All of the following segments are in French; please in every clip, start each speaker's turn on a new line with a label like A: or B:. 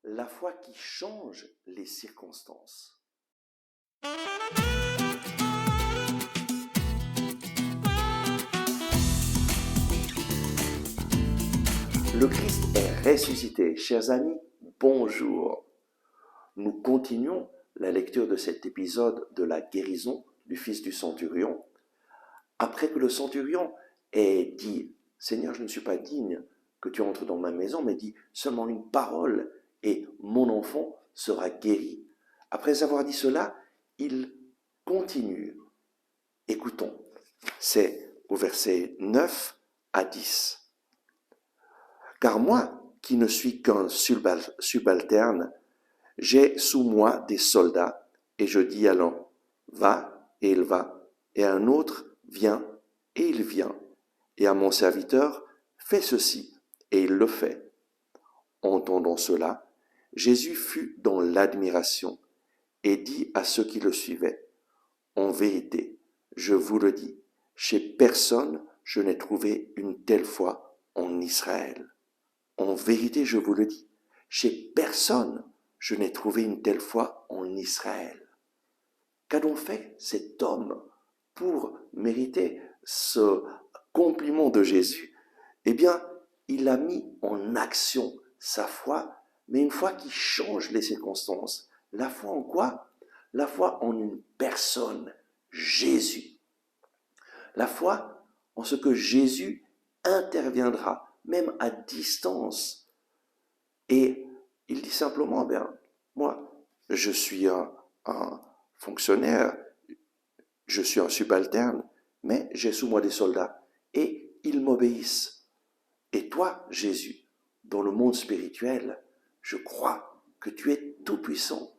A: la foi qui change les circonstances. Le Christ est ressuscité. Chers amis, bonjour. Nous continuons la lecture de cet épisode de la guérison du fils du centurion. Après que le centurion ait dit « Seigneur, je ne suis pas digne que tu entres dans ma maison, mais dis seulement une parole et mon enfant sera guéri. » Après avoir dit cela, il continue. Écoutons, c'est au verset 9 à 10. « Car moi, qui ne suis qu'un subalterne, j'ai sous moi des soldats, et je dis à l'un, va, et il va, et à un autre, viens, et il vient, et à mon serviteur, fais ceci, et il le fait. » Entendant cela, Jésus fut dans l'admiration, et dit à ceux qui le suivaient, en vérité, je vous le dis, chez personne je n'ai trouvé une telle foi en Israël. En vérité, je vous le dis, chez personne je n'ai trouvé une telle foi en Israël. Qu'a donc fait cet homme pour mériter ce compliment de Jésus? Eh bien, il a mis en action sa foi, mais une foi qui change les circonstances. La foi en quoi? La foi en une personne, Jésus. La foi en ce que Jésus interviendra, même à distance. Et il dit simplement, moi, je suis un fonctionnaire, je suis un subalterne, mais j'ai sous moi des soldats et ils m'obéissent. Et toi, Jésus, dans le monde spirituel, je crois que tu es tout-puissant.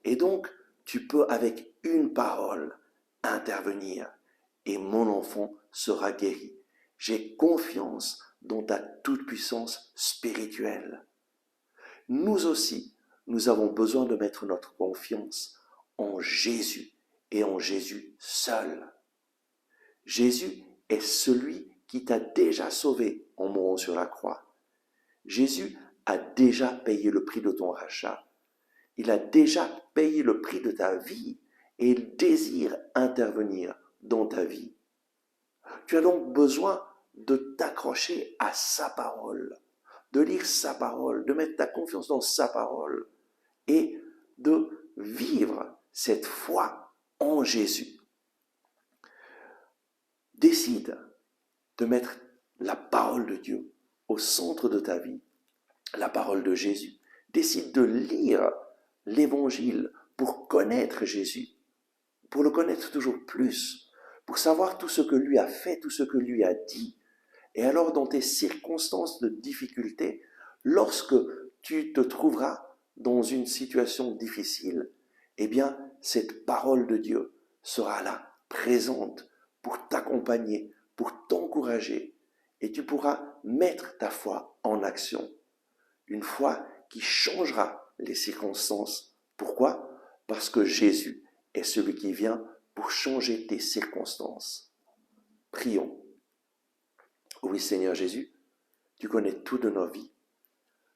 A: Et donc, tu peux avec une parole intervenir et mon enfant sera guéri. J'ai confiance dans ta toute-puissance spirituelle. Nous aussi, nous avons besoin de mettre notre confiance en Jésus et en Jésus seul. Jésus est celui qui t'a déjà sauvé en mourant sur la croix. Jésus a déjà payé le prix de ton rachat. Il a déjà payé le prix de ta vie et il désire intervenir dans ta vie. Tu as donc besoin de t'accrocher à sa parole, de lire sa parole, de mettre ta confiance dans sa parole et de vivre cette foi en Jésus. Décide de mettre la parole de Dieu au centre de ta vie, la parole de Jésus. Décide de lire l'Évangile pour connaître Jésus, pour le connaître toujours plus, pour savoir tout ce que lui a fait, tout ce que lui a dit. Et alors, dans tes circonstances de difficulté, lorsque tu te trouveras dans une situation difficile, eh bien, cette parole de Dieu sera là, présente, pour t'accompagner, pour t'encourager, et tu pourras mettre ta foi en action. Une foi qui changera les circonstances. Pourquoi? Parce que Jésus est celui qui vient pour changer tes circonstances. Prions. Oui, Seigneur Jésus, tu connais tout de nos vies.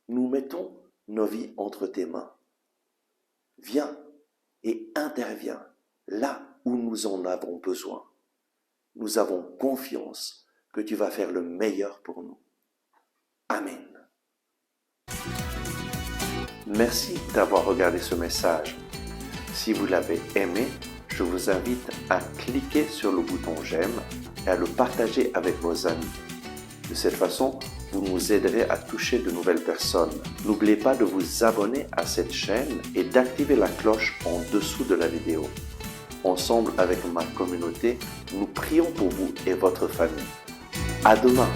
A: Nous mettons nos vies entre tes mains. Viens et interviens là où nous en avons besoin. Nous avons confiance que tu vas faire le meilleur pour nous. Amen. Merci d'avoir regardé ce message. Si vous l'avez aimé, je vous invite à cliquer sur le bouton j'aime et à le partager avec vos amis. De cette façon, vous nous aiderez à toucher de nouvelles personnes. N'oubliez pas de vous abonner à cette chaîne et d'activer la cloche en dessous de la vidéo. Ensemble avec ma communauté, nous prions pour vous et votre famille. À demain!